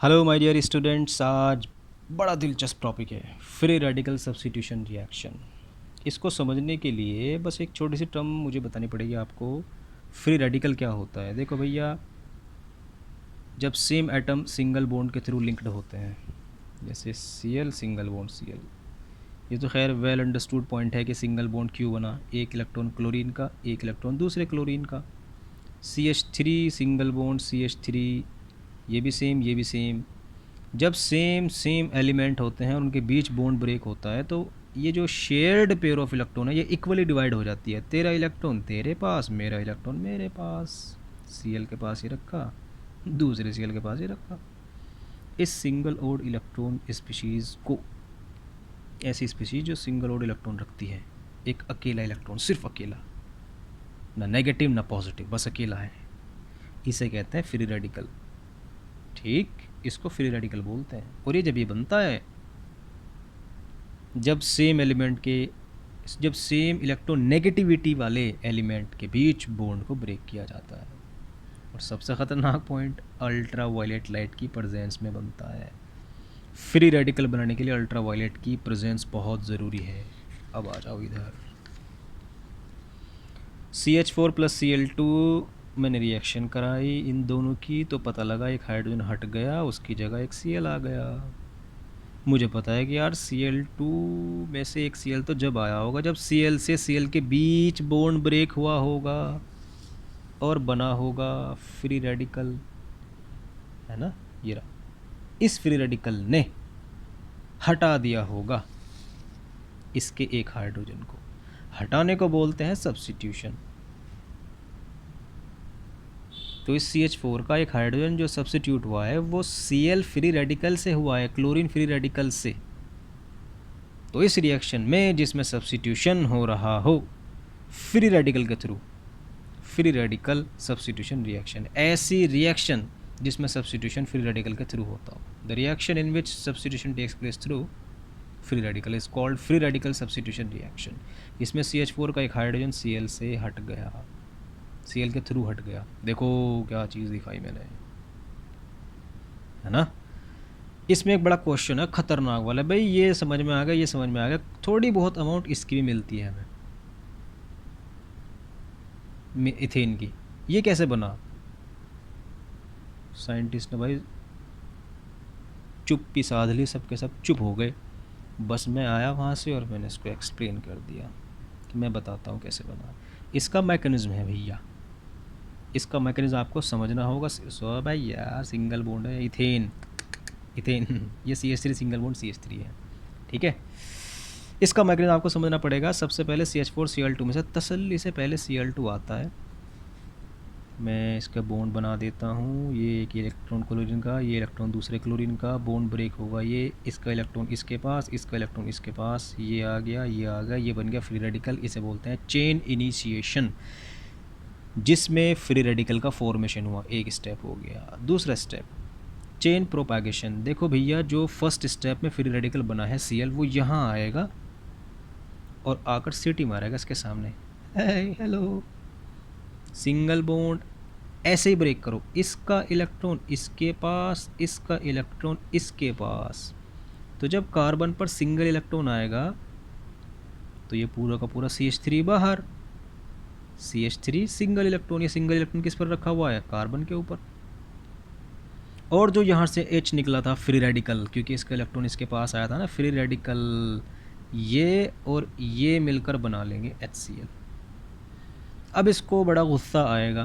Hello my dear students, आज बड़ा दिलचस्प टॉपिक है फ्री रेडिकल सब्स्टिट्यूशन रिएक्शन। इसको समझने के लिए बस एक छोटी सी टर्म मुझे बतानी पड़ेगी आपको। फ्री रेडिकल क्या होता है? देखो भैया, जब सेम एटम सिंगल बॉन्ड के थ्रू लिंक्ड होते हैं, जैसे Cl सिंगल बॉन्ड Cl, ये तो खैर वेल अंडरस्टूड पॉइंट है कि सिंगल बॉन्ड क्यों बना। एक इलेक्ट्रॉन क्लोरीन का, एक इलेक्ट्रॉन दूसरे क्लोरीन का। CH3 सिंगल बॉन्ड CH3, ये भी सेम, ये भी सेम। जब सेम सेम एलिमेंट होते हैं और उनके बीच बॉन्ड ब्रेक होता है तो ये जो शेयर्ड पेयर ऑफ इलेक्ट्रॉन है ये इक्वली डिवाइड हो जाती है। तेरा इलेक्ट्रॉन तेरे पास, मेरा इलेक्ट्रॉन मेरे पास। Cl के पास ये रखा, दूसरे Cl के पास ये रखा। इस सिंगल ओड इलेक्ट्रॉन स्पीशीज़ को, ऐसी स्पीशीज़ जो सिंगल ओड इलेक्ट्रॉन रखती है, एक अकेला इलेक्ट्रॉन, सिर्फ अकेला, ना नेगेटिव ना पॉजिटिव, बस अकेला है, इसे कहते हैं फ्री रेडिकल। ठीक, इसको फ्री रेडिकल बोलते हैं। और ये जब ये बनता है जब सेम एलिमेंट के, जब सेम इलेक्ट्रॉन नेगेटिविटी वाले एलिमेंट के बीच बॉन्ड को ब्रेक किया जाता है। और सबसे ख़तरनाक पॉइंट, अल्ट्रा वायलेट लाइट की प्रेजेंस में बनता है। फ्री रेडिकल बनाने के लिए अल्ट्रा वायलेट की प्रेजेंस बहुत ज़रूरी है। अब आ जाओ इधर। CH4 प्लस Cl2 मैंने रिएक्शन कराई इन दोनों की, तो पता लगा एक हाइड्रोजन हट गया, उसकी जगह एक Cl आ गया। मुझे पता है कि यार Cl2 में से एक Cl तो जब आया होगा जब Cl से Cl के बीच बॉन्ड ब्रेक हुआ होगा और बना होगा फ्री रेडिकल, है ना। ये रहा, इस फ्री रेडिकल ने हटा दिया होगा इसके एक हाइड्रोजन को। हटाने को बोलते हैं सब्स्टिट्यूशन। तो इस CH4 का एक हाइड्रोजन जो सब्स्टिट्यूट हुआ है वो Cl फ्री रेडिकल से हुआ है, क्लोरीन फ्री रेडिकल से। तो इस रिएक्शन में जिसमें सब्स्टिट्यूशन हो रहा हो फ्री रेडिकल के through, free radical substitution reaction, ऐसी रिएक्शन जिसमें सब्स्टिट्यूशन फ्री रेडिकल के थ्रू होता हो। The reaction in which substitution takes place through free radical is called free radical substitution reaction. इसमें CH4 का एक हाइड्रोजन Cl से हट गया, Cl के थ्रू हट गया। देखो क्या चीज़ दिखाई मैंने, है ना। इसमें एक बड़ा क्वेश्चन है खतरनाक वाला, भाई ये समझ में आ गया, ये समझ में आ गया, थोड़ी बहुत अमाउंट इसकी भी मिलती है हमें, इथेन की। ये कैसे बना? साइंटिस्ट ने भाई चुप्पी साध ली, सबके सब चुप हो गए। बस मैं आया वहाँ से और मैंने इसको एक्सप्लेन कर दिया कि मैं बताता हूँ कैसे बना। इसका मैकेनिज्म है भैया, इसका मैकेनिज्म आपको समझना होगा। सो भाई यार, सिंगल बॉन्ड है, इथेन, इथेन ये CH3 सिंगल बॉन्ड CH3 है, ठीक है। इसका मैकेनिज्म आपको समझना पड़ेगा। सबसे पहले CH4 Cl2 में से तसल्ली से पहले Cl2 आता है। मैं इसका बॉन्ड बना देता हूँ। ये एक इलेक्ट्रॉन क्लोरीन का, ये इलेक्ट्रॉन दूसरे क्लोरीन का, बॉन्ड ब्रेक होगा। ये इसका इलेक्ट्रॉन इसके पास, इसका इलेक्ट्रॉन इसके पास, ये आ गया, ये आ गया, ये बन गया फ्री रेडिकल। इसे बोलते हैं चेन इनिशिएशन, जिसमें फ्री रेडिकल का फॉर्मेशन हुआ। एक स्टेप हो गया। दूसरा स्टेप चेन प्रोपागेशन। देखो भैया, जो फर्स्ट स्टेप में फ्री रेडिकल बना है Cl, वो यहाँ आएगा और आकर सीटी मारेगा इसके सामने, हेलो। सिंगल बॉन्ड ऐसे ही ब्रेक करो, इसका इलेक्ट्रॉन इसके पास, इसका इलेक्ट्रॉन इसके पास। तो जब कार्बन पर सिंगल इलेक्ट्रॉन आएगा तो ये पूरा का पूरा CH3 बाहर, CH3 सिंगल इलेक्ट्रॉन। ये सिंगल इलेक्ट्रॉन किस पर रखा हुआ है? कार्बन के ऊपर। और जो यहाँ से H निकला था फ्री रेडिकल, क्योंकि इसका इलेक्ट्रॉन इसके पास आया था ना, फ्री रेडिकल, ये और ये मिलकर बना लेंगे HCl। अब इसको बड़ा गुस्सा आएगा,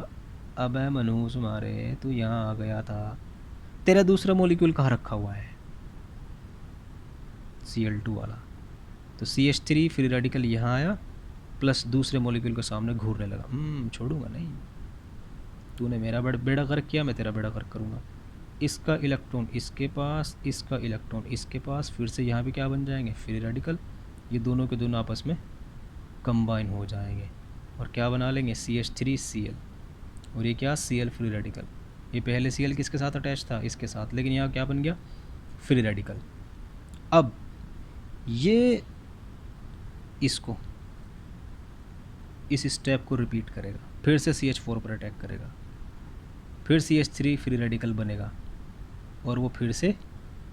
अब है मनहूस मारे, तू यहाँ आ गया था, तेरा दूसरा मॉलिक्यूल कहाँ रखा हुआ है? Cl2 वाला। तो CH3 फ्री रेडिकल यहाँ आया, प्लस दूसरे मॉलिक्यूल के सामने घूरने लगा। छोड़ूंगा नहीं, तूने मेरा बेड़ा गर्क किया, मैं तेरा बेड़ा गर्क करूँगा। इसका इलेक्ट्रॉन इसके पास, इसका इलेक्ट्रॉन इसके पास, फिर से यहाँ भी क्या बन जाएंगे? Free radical. ये दोनों के दोनों आपस में कंबाइन हो जाएंगे और क्या बना लेंगे? CH3Cl। और ये क्या? Cl free radical. ये पहले Cl किसके साथ अटैच था? इसके साथ, लेकिन यहाँ क्या बन गया? Free radical. अब ये इसको, इस स्टेप को रिपीट करेगा, फिर से CH4 पर अटैक करेगा, फिर CH3 फ्री रेडिकल बनेगा, और वो फिर से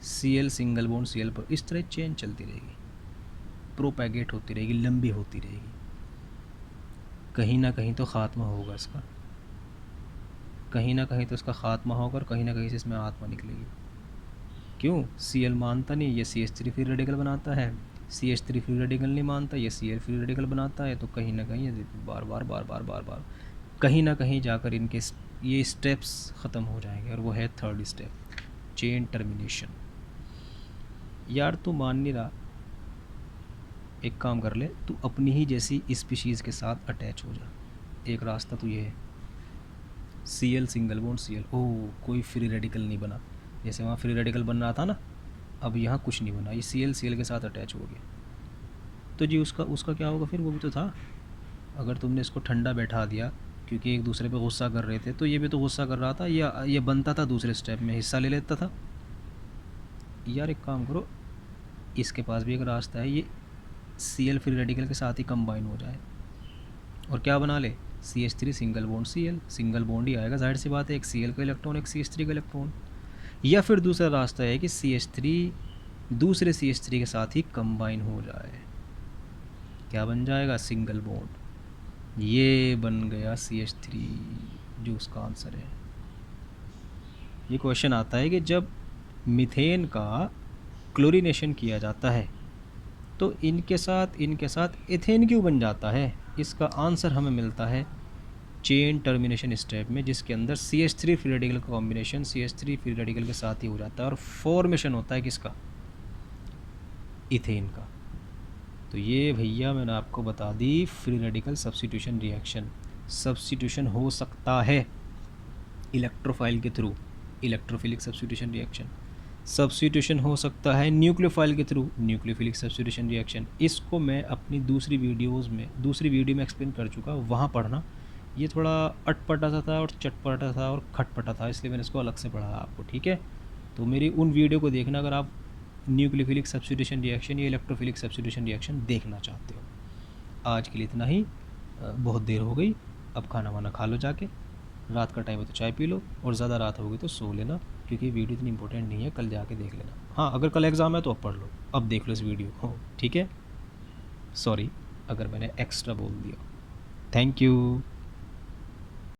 Cl सिंगल बॉन्ड Cl पर, इस तरह चेन चलती रहेगी, प्रोपैगेट होती रहेगी, लंबी होती रहेगी। कहीं ना कहीं तो ख़ात्मा होगा इसका, कहीं ना कहीं तो इसका ख़ात्मा होगा और कहीं ना कहीं से इसमें आत्मा निकलेगी। क्यों? Cl मानता नहीं, ये CH3 फ्री रेडिकल बनाता है, CH3 फ्री रेडिकल नहीं मानता, ये Cl फ्री रेडिकल बनाता है। तो कहीं ना कहीं बार बार बार बार बार बार कहीं ना कहीं जाकर इनके ये स्टेप्स ख़त्म हो जाएंगे, और वो है थर्ड स्टेप, चेन टर्मिनेशन। यार तू मान नहीं रहा, एक काम कर ले, तू अपनी ही जैसी स्पीशीज़ के साथ अटैच हो जा। एक रास्ता तो ये है, Cl सिंगल बॉन्ड Cl, ओह कोई फ्री रेडिकल नहीं बना, जैसे वहाँ फ्री रेडिकल बन रहा था ना, अब यहाँ कुछ नहीं बना, ये Cl के साथ अटैच हो गया। तो जी उसका उसका क्या होगा फिर? वो भी तो था, अगर तुमने इसको ठंडा बैठा दिया, क्योंकि एक दूसरे पे गुस्सा कर रहे थे, तो ये भी तो गुस्सा कर रहा था, या ये बनता था दूसरे स्टेप में, हिस्सा ले लेता था। यार एक काम करो, इसके पास भी एक रास्ता है, ये Cl फ्री रेडिकल के साथ ही कंबाइन हो जाए और क्या बना ले, CH3 single bond Cl, single bond ही आएगा, जाहिर सी बात है, एक Cl का इलेक्ट्रॉन एक CH3 का इलेक्ट्रॉन। या फिर दूसरा रास्ता है कि CH3 दूसरे CH3 के साथ ही कंबाइन हो जाए, क्या बन जाएगा, सिंगल बॉन्ड। ये बन गया CH3, जो उसका आंसर है। ये क्वेश्चन आता है कि जब मीथेन का क्लोरीनेशन किया जाता है तो इनके साथ एथेन क्यों बन जाता है? इसका आंसर हमें मिलता है चेन टर्मिनेशन स्टेप में, जिसके अंदर CH3 फ्री रेडिकल का कॉम्बिनेशन CH3 फ्री रेडिकल के साथ ही हो जाता है और फॉर्मेशन होता है किसका, इथेन का। तो ये भैया मैंने आपको बता दी free radical substitution reaction. Substitution हो सकता है इलेक्ट्रोफाइल के through, electrophilic substitution reaction. Substitution हो सकता है न्यूक्लियोफाइल के थ्रू, न्यूक्लियोफिलिक सब्स्टिट्यूशन रिएक्शन। इसको मैं अपनी दूसरी वीडियो में एक्सप्लेन कर चुका, वहाँ पढ़ना। ये थोड़ा अटपटा सा था और चटपटा था और खटपटा था, इसलिए मैंने इसको अलग से पढ़ा आपको, ठीक है। तो मेरी उन वीडियो को देखना अगर आप न्यूक्लियोफिलिक सब्स्टिट्यूशन रिएक्शन या इलेक्ट्रोफिलिक सब्स्टिट्यूशन रिएक्शन देखना चाहते हो। आज के लिए इतना ही, बहुत देर हो गई, अब खाना वाना खा लो जाके, रात का टाइम है तो चाय पी लो, और ज़्यादा रात हो गई तो सो लेना, क्योंकि वीडियो इतनी इंपॉर्टेंट नहीं है, कल जाके देख लेना। हाँ अगर कल एग्ज़ाम है तो अब पढ़ लो, अब देख लो इस वीडियो को, ठीक है। सॉरी अगर मैंने एक्स्ट्रा बोल दिया। Thank you.